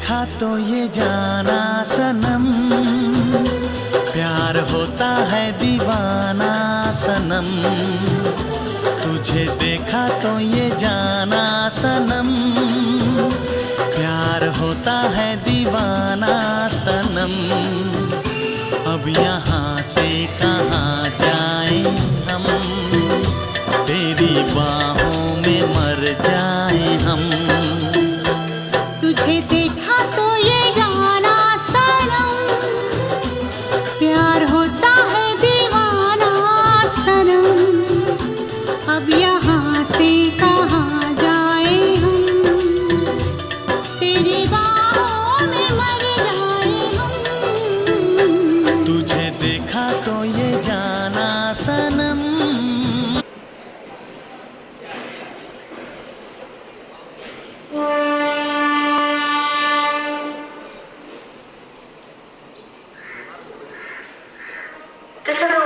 देखा तो ये जाना सनम, प्यार होता है दीवाना सनम। तुझे देखा तो ये जाना सनम, प्यार होता है दीवाना सनम। अब यहाँ से कहाँ जाएं हम, तेरी बाहों में मर जाएं हम। तुझे देखा तो ये जाना सनम, प्यार होता है दीवाना सनम। अब यहाँ से कहाँ जाए हम, तेरी बाहों में मर जाए हम। तुझे देखा तो ये जाना सनम। Stefano